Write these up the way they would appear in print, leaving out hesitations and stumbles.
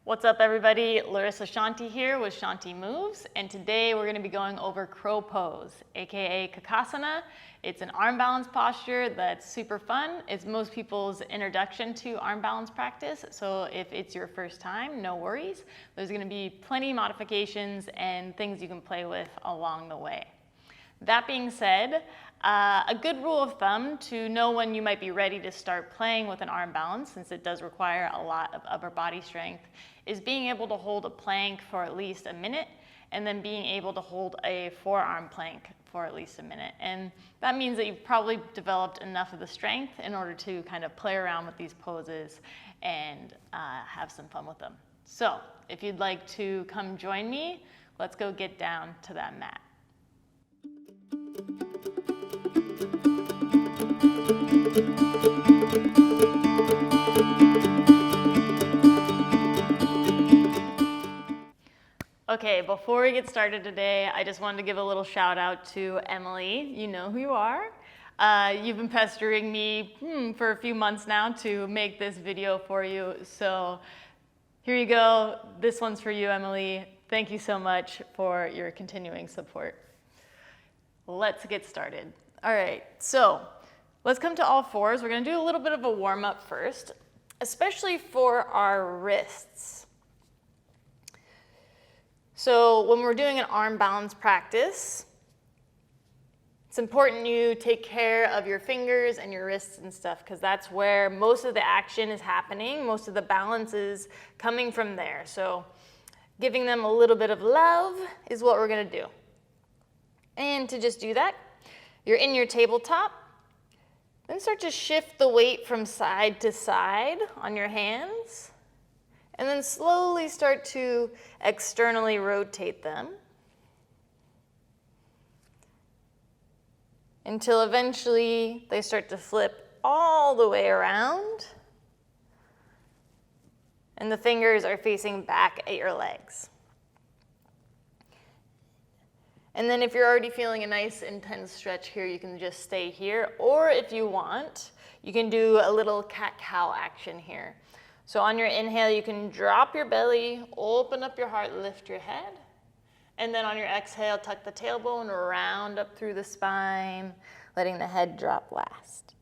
What's up everybody? Larissa Shanti here with Shanti Moves, and today we're going to be going over crow pose, aka Kakasana. It's an arm balance posture that's super fun. It's most people's introduction to arm balance practice, so if it's your first time, no worries. There's going to be plenty of modifications and things you can play with along the way. That being said, a good rule of thumb to know when you might be ready to start playing with an arm balance, since it does require a lot of upper body strength, is being able to hold a plank for at least a minute and then being able to hold a forearm plank for at least a minute. And that means that you've probably developed enough of the strength in order to kind of play around with these poses and have some fun with them. So if you'd like to come join me, let's go get down to that mat. Okay, before we get started today, I just wanted to give a little shout out to Emily. You know who you are. You've been pestering me for a few months now to make this video for you. So here you go. This one's for you, Emily. Thank you so much for your continuing support. Let's get started. All right, so let's come to all fours. We're gonna do a little bit of a warm up first, especially for our wrists. So when we're doing an arm balance practice, it's important you take care of your fingers and your wrists and stuff, because that's where most of the action is happening. Most of the balance is coming from there. So giving them a little bit of love is what we're gonna do. And to just do that, you're in your tabletop, then start to shift the weight from side to side on your hands. And then slowly start to externally rotate them until eventually they start to flip all the way around and the fingers are facing back at your legs. And then if you're already feeling a nice intense stretch here, you can just stay here, or if you want, you can do a little cat-cow action here. So on your inhale, you can drop your belly, open up your heart, lift your head. And then on your exhale, tuck the tailbone, round up through the spine, letting the head drop last.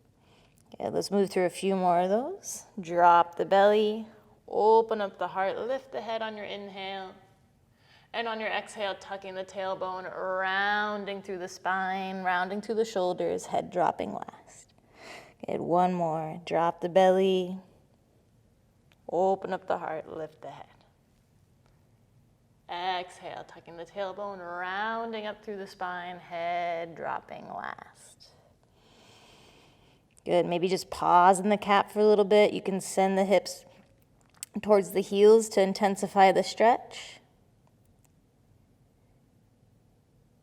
Okay, let's move through a few more of those. Drop the belly, open up the heart, lift the head on your inhale. And on your exhale, tucking the tailbone, rounding through the spine, rounding through the shoulders, head dropping last. Good, one more. Drop the belly. Open up the heart, lift the head. Exhale, tucking the tailbone, rounding up through the spine, head dropping last. Good, maybe just pause in the cat for a little bit. You can send the hips towards the heels to intensify the stretch.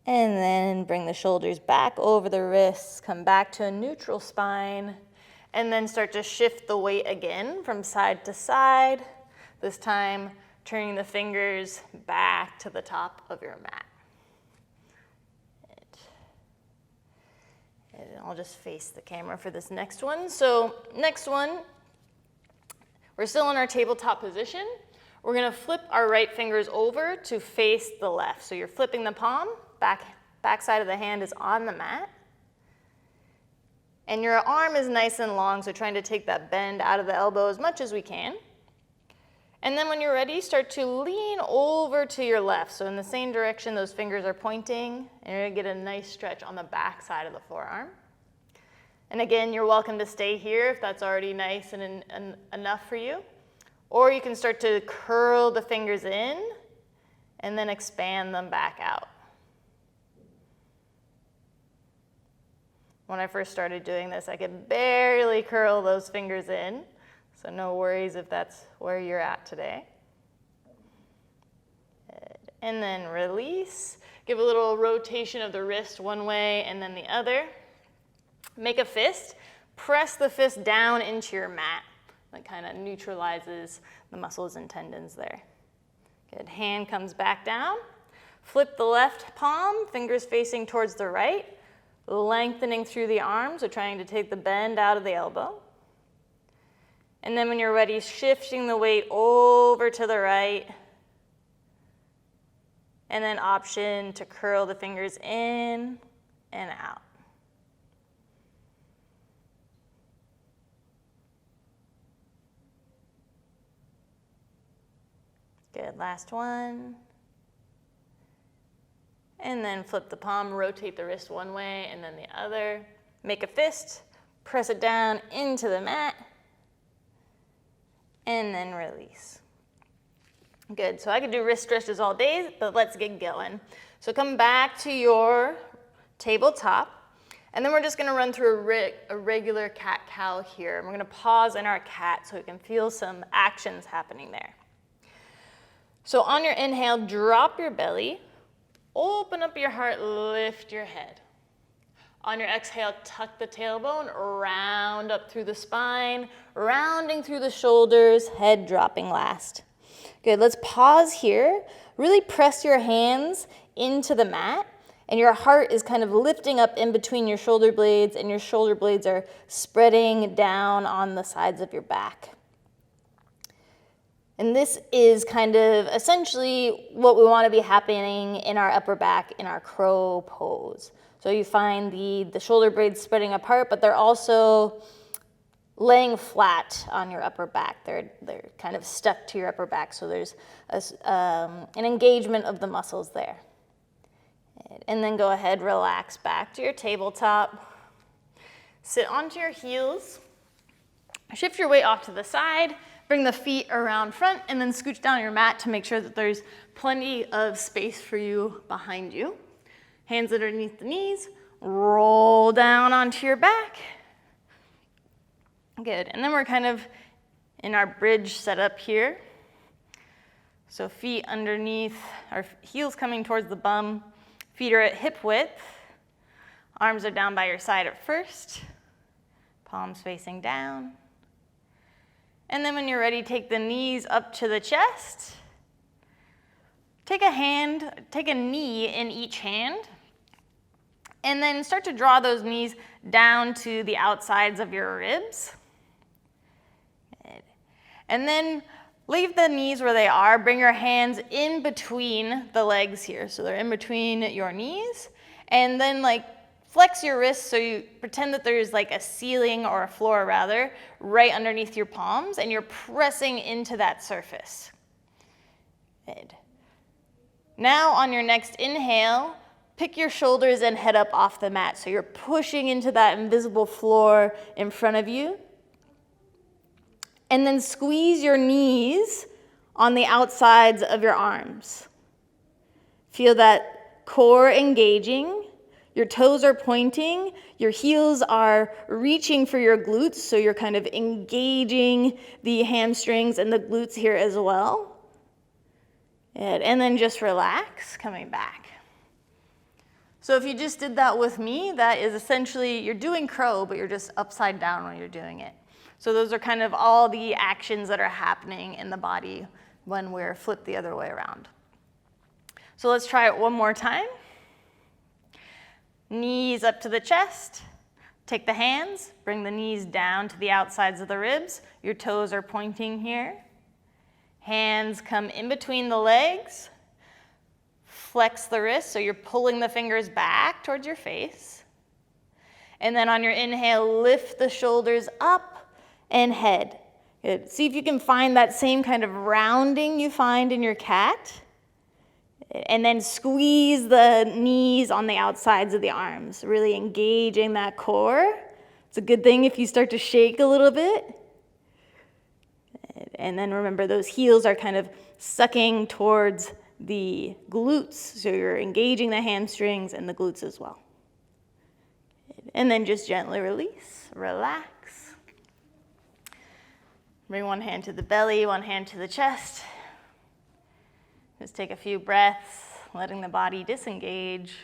And then bring the shoulders back over the wrists, come back to a neutral spine, and then start to shift the weight again from side to side, this time turning the fingers back to the top of your mat. And I'll just face the camera for this next one. So next one, we're still in our tabletop position. We're gonna flip our right fingers over to face the left. So you're flipping the palm, back side of the hand is on the mat. And your arm is nice and long, so trying to take that bend out of the elbow as much as we can. And then when you're ready, start to lean over to your left. So in the same direction those fingers are pointing, and you're gonna get a nice stretch on the back side of the forearm. And again, you're welcome to stay here if that's already nice and enough for you. Or you can start to curl the fingers in and then expand them back out. When I first started doing this, I could barely curl those fingers in, so no worries if that's where you're at today. And then release. Give a little rotation of the wrist one way and then the other. Make a fist. Press the fist down into your mat. That kind of neutralizes the muscles and tendons there. Good. Hand comes back down. Flip the left palm, fingers facing towards the right. Lengthening through the arm, so trying to take the bend out of the elbow. And then when you're ready, shifting the weight over to the right. And then option to curl the fingers in and out. Good, last one. And then flip the palm, rotate the wrist one way and then the other. Make a fist, press it down into the mat, and then release. Good, so I could do wrist stretches all day, but let's get going. So come back to your tabletop, and then we're just gonna run through a regular cat-cow here. And we're gonna pause in our cat so we can feel some actions happening there. So on your inhale, drop your belly, open up your heart, lift your head. On your exhale, tuck the tailbone, round up through the spine, rounding through the shoulders, head dropping last. Good, let's pause here. Really press your hands into the mat, and your heart is kind of lifting up in between your shoulder blades, and your shoulder blades are spreading down on the sides of your back. And this is kind of essentially what we want to be happening in our upper back in our crow pose. So you find the shoulder blades spreading apart, but they're also laying flat on your upper back. They're kind of stuck to your upper back, so there's an engagement of the muscles there. And then go ahead, relax back to your tabletop. Sit onto your heels. Shift your weight off to the side. Bring the feet around front and then scooch down your mat to make sure that there's plenty of space for you behind you. Hands underneath the knees, roll down onto your back. Good, and then we're kind of in our bridge setup here. So feet underneath, our heels coming towards the bum, feet are at hip width, arms are down by your side at first, palms facing down. And then when you're ready, take the knees up to the chest. Take a knee in each hand. And then start to draw those knees down to the outsides of your ribs. Good. And then leave the knees where they are. Bring your hands in between the legs here. So they're in between your knees. And then flex your wrists so you pretend that there's a ceiling or a floor rather right underneath your palms and you're pressing into that surface. Good. Now on your next inhale, pick your shoulders and head up off the mat. So you're pushing into that invisible floor in front of you. And then squeeze your knees on the outsides of your arms. Feel that core engaging. Your toes are pointing, your heels are reaching for your glutes, so you're kind of engaging the hamstrings and the glutes here as well. Good. And then just relax, coming back. So if you just did that with me, that is essentially, you're doing crow, but you're just upside down when you're doing it. So those are kind of all the actions that are happening in the body when we're flipped the other way around. So let's try it one more time. Knees up to the chest. Take the hands, bring the knees down to the outsides of the ribs. Your toes are pointing here. Hands come in between the legs. Flex the wrists, so you're pulling the fingers back towards your face. And then on your inhale, lift the shoulders up and head. Good. See if you can find that same kind of rounding you find in your cat. And then squeeze the knees on the outsides of the arms, really engaging that core. It's a good thing if you start to shake a little bit. And then remember, those heels are kind of sucking towards the glutes, so you're engaging the hamstrings and the glutes as well. And then just gently release, relax. Bring one hand to the belly, one hand to the chest. Just take a few breaths, letting the body disengage.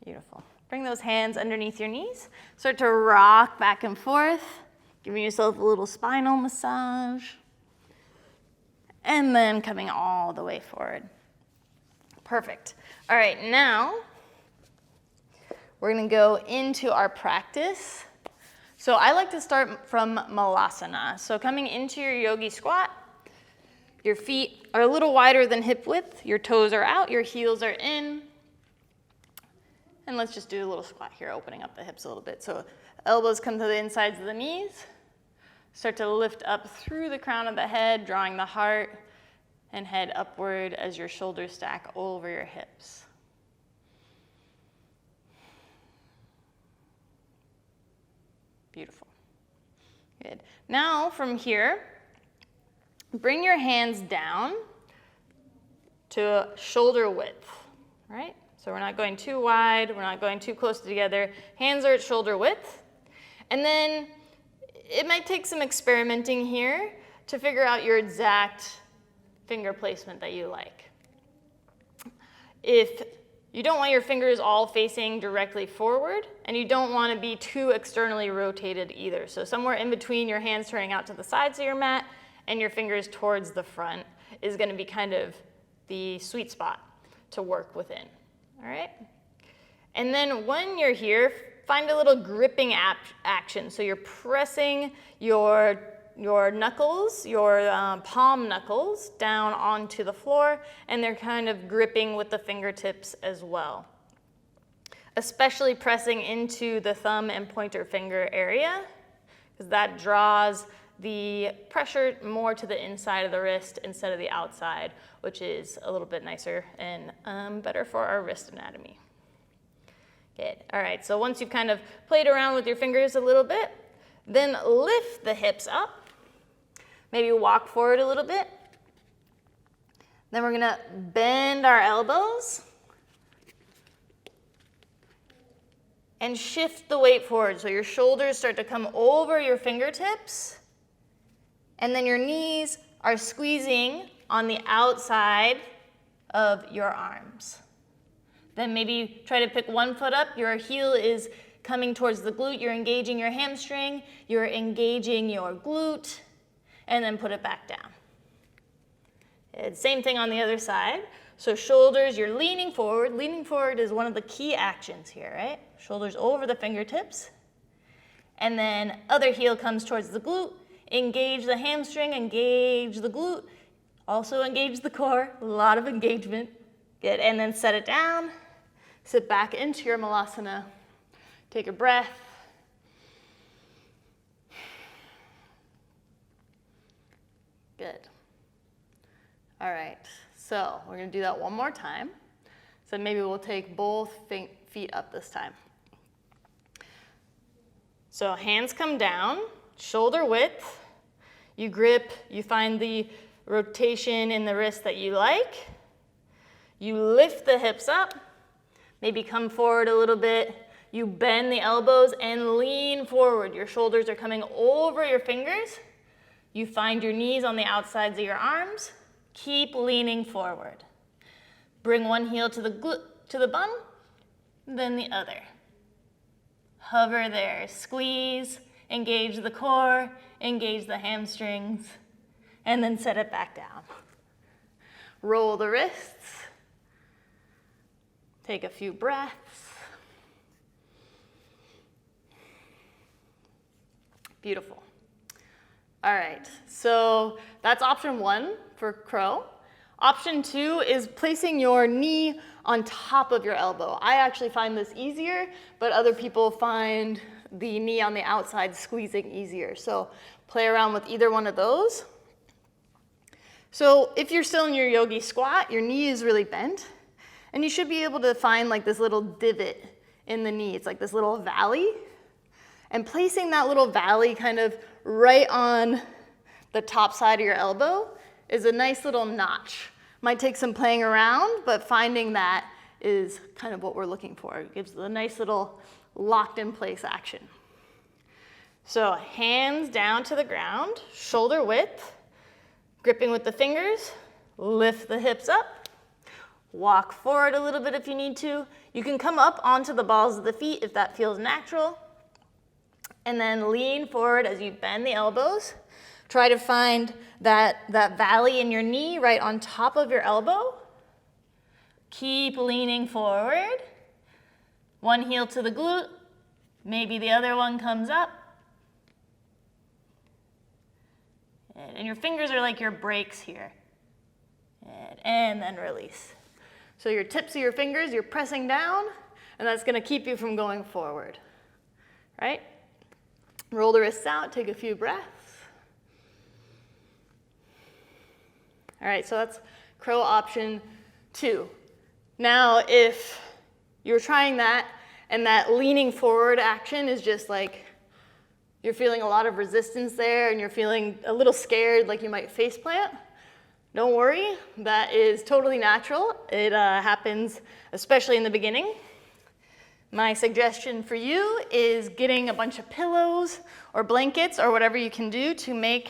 Beautiful. Bring those hands underneath your knees. Start to rock back and forth, giving yourself a little spinal massage. And then coming all the way forward. Perfect. All right, now we're gonna go into our practice. So I like to start from Malasana. So coming into your yogi squat, your feet are a little wider than hip width, your toes are out, your heels are in. And let's just do a little squat here, opening up the hips a little bit. So elbows come to the insides of the knees. Start to lift up through the crown of the head, drawing the heart and head upward as your shoulders stack over your hips. Beautiful. Good. Now from here, bring your hands down to shoulder width, right? So we're not going too wide, we're not going too close together. Hands are at shoulder width. And then it might take some experimenting here to figure out your exact finger placement that you like. If you don't want your fingers all facing directly forward, and you don't want to be too externally rotated either. So somewhere in between your hands turning out to the sides of your mat and your fingers towards the front is going to be kind of the sweet spot to work within. All right? And then when you're here, find a little gripping action. So you're pressing your knuckles, your palm knuckles down onto the floor, and they're kind of gripping with the fingertips as well. Especially pressing into the thumb and pointer finger area, because that draws the pressure more to the inside of the wrist instead of the outside, which is a little bit nicer and better for our wrist anatomy. Good. All right, so once you've kind of played around with your fingers a little bit, then lift the hips up. Maybe walk forward a little bit. Then we're gonna bend our elbows and shift the weight forward. So your shoulders start to come over your fingertips, and then your knees are squeezing on the outside of your arms. Then maybe try to pick one foot up. Your heel is coming towards the glute. You're engaging your hamstring. You're engaging your glute. And then put it back down. Same thing on the other side. So shoulders, you're leaning forward. Leaning forward is one of the key actions here, right? Shoulders over the fingertips. And then other heel comes towards the glute. Engage the hamstring, engage the glute. Also engage the core, a lot of engagement. Good, and then set it down. Sit back into your Malasana. Take a breath. Good. All right, so we're gonna do that one more time. So maybe we'll take both feet up this time. So hands come down, shoulder width. You grip, you find the rotation in the wrist that you like. You lift the hips up, maybe come forward a little bit. You bend the elbows and lean forward. Your shoulders are coming over your fingers. You find your knees on the outsides of your arms. Keep leaning forward. Bring one heel to the bum, then the other. Hover there, squeeze, engage the core, engage the hamstrings, and then set it back down. Roll the wrists. Take a few breaths. Beautiful. All right, so that's option one for crow. Option two is placing your knee on top of your elbow. I actually find this easier, but other people find the knee on the outside squeezing easier. So play around with either one of those. So if you're still in your yogi squat, your knee is really bent, and you should be able to find like this little divot in the knee. It's like this little valley. And placing that little valley kind of right on the top side of your elbow is a nice little notch. Might take some playing around, but finding that is kind of what we're looking for. It gives a nice little locked in place action. So hands down to the ground, shoulder width, gripping with the fingers, lift the hips up, walk forward a little bit if you need to. You can come up onto the balls of the feet if that feels natural. And then lean forward as you bend the elbows. Try to find that valley in your knee right on top of your elbow. Keep leaning forward. One heel to the glute, maybe the other one comes up. And your fingers are like your brakes here. And then release. So your tips of your fingers, you're pressing down, and that's gonna keep you from going forward, right? Roll the wrists out, take a few breaths. All right, so that's crow option 2. Now, if you're trying that and that leaning forward action is just like you're feeling a lot of resistance there and you're feeling a little scared, like you might face plant, don't worry, that is totally natural. It happens especially in the beginning. My suggestion for you is getting a bunch of pillows or blankets or whatever you can do to make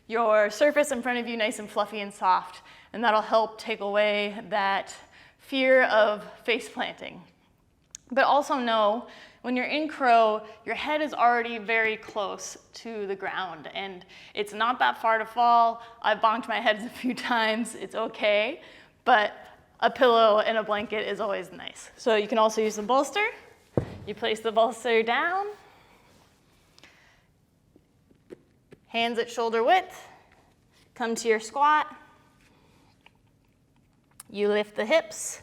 your surface in front of you nice and fluffy and soft, and that'll help take away that fear of face planting. But also know, when you're in crow, your head is already very close to the ground, and it's not that far to fall. I've bonked my head a few times, it's okay, but a pillow and a blanket is always nice. So you can also use the bolster. You place the bolster down, hands at shoulder width, come to your squat. You lift the hips.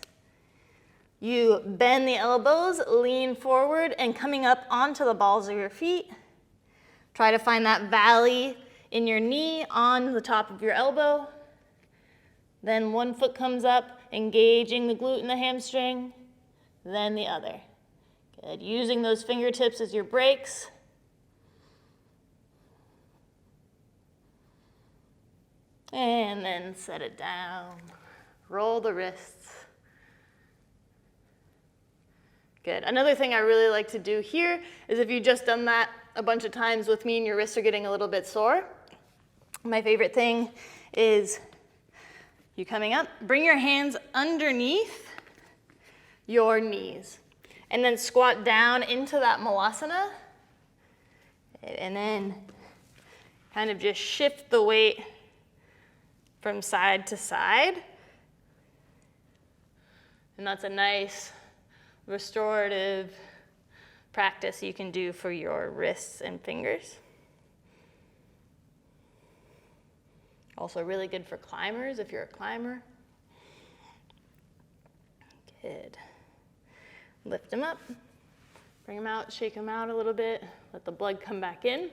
You bend the elbows, lean forward, and coming up onto the balls of your feet. Try to find that valley in your knee on the top of your elbow. Then one foot comes up, engaging the glute and the hamstring, then the other. Good, using those fingertips as your brakes. And then set it down. Roll the wrists. Good. Another thing I really like to do here is if you've just done that a bunch of times with me and your wrists are getting a little bit sore, my favorite thing is you coming up, bring your hands underneath your knees, and then squat down into that Malasana, and then kind of just shift the weight from side to side. And that's a nice restorative practice you can do for your wrists and fingers. Also really good for climbers if you're a climber. Good. Lift them up, bring them out, shake them out a little bit, let the blood come back in.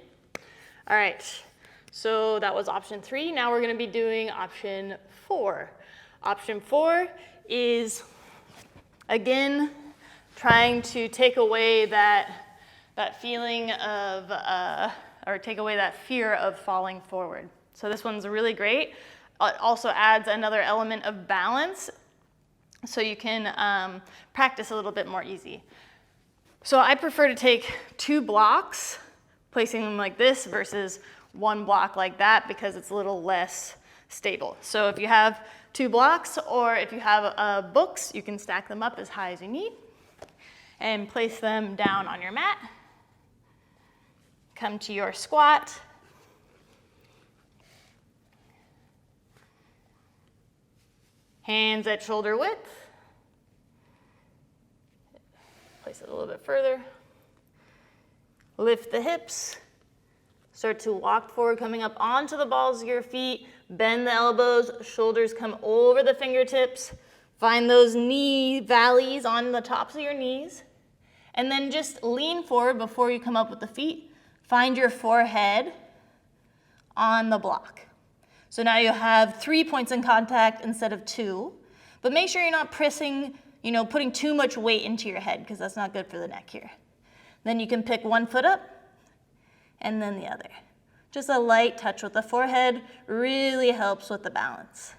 All right, so that was option 3. Now we're gonna be doing option 4. Option 4 is, again, trying to take away that feeling of, or take away that fear of falling forward. So this one's really great. It also adds another element of balance, so you can practice a little bit more easy. So I prefer to take 2 blocks, placing them like this versus 1 block like that, because it's a little less stable. So if you have 2 blocks, or if you have books, you can stack them up as high as you need and place them down on your mat. Come to your squat. Hands at shoulder width. Place it a little bit further. Lift the hips. Start to walk forward, coming up onto the balls of your feet. Bend the elbows, shoulders come over the fingertips. Find those knee valleys on the tops of your knees. And then just lean forward before you come up with the feet. Find your forehead on the block. So now you have 3 points in contact instead of 2. But make sure you're not pressing, putting too much weight into your head, because that's not good for the neck here. Then you can pick 1 foot up and then the other. Just a light touch with the forehead really helps with the balance.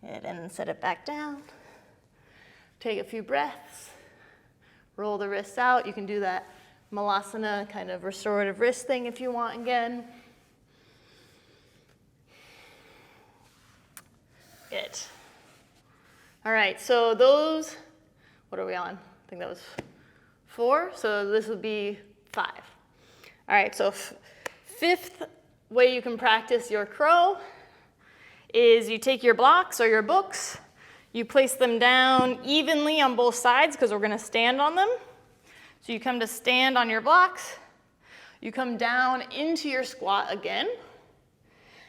Good, and then set it back down. Take a few breaths. Roll the wrists out. You can do that Malasana kind of restorative wrist thing if you want again. Good. All right, so those, what are we on? I think that was 4, so this would be 5. All right, so 5th way you can practice your crow is you take your blocks or your books, You place them down evenly on both sides because we're gonna stand on them. So you come to stand on your blocks, you come down into your squat again,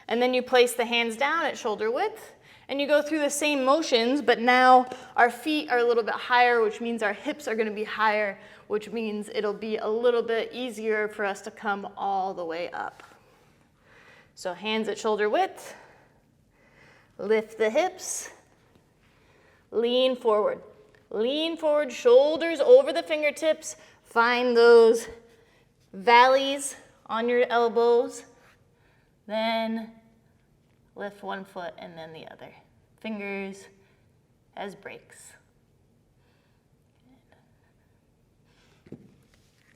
and then you place the hands down at shoulder width, and you go through the same motions, but now our feet are a little bit higher, which means our hips are gonna be higher, which means it'll be a little bit easier for us to come all the way up. So hands at shoulder width, lift the hips, lean forward, shoulders over the fingertips, find those valleys on your elbows, then lift one foot and then the other. Fingers as brakes.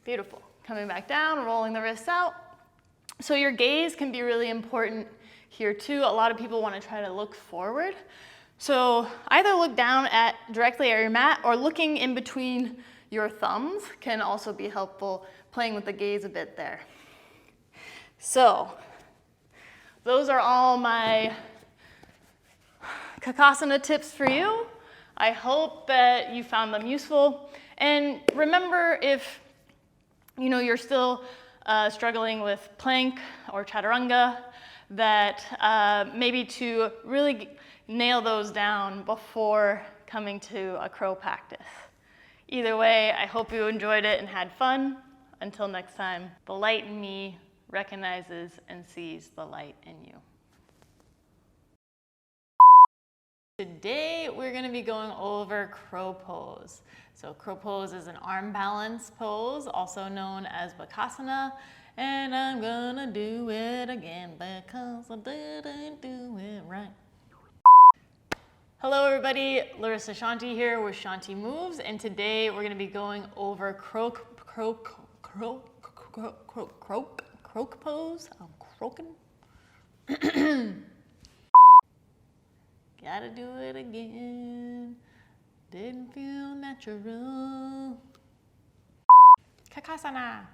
Beautiful. Coming back down, rolling the wrists out. So your gaze can be really important here too. A lot of people want to try to look forward. So either look down directly at your mat, or looking in between your thumbs can also be helpful, playing with the gaze a bit there. So those are all my Kakasana tips for you. I hope that you found them useful. And remember, if you're still struggling with plank or chaturanga, that maybe to really nail those down before coming to a crow practice. Either way, I hope you enjoyed it and had fun. Until next time, the light in me recognizes and sees the light in you. Today, we're gonna be going over crow pose. So crow pose is an arm balance pose, also known as Bakasana. And I'm gonna do it again because I didn't do it right. Hello everybody, Larissa Shanti here with Shanti Moves, and today we're gonna be going over croak pose. I'm croaking. Gotta do it again. Didn't feel natural. Kakasana.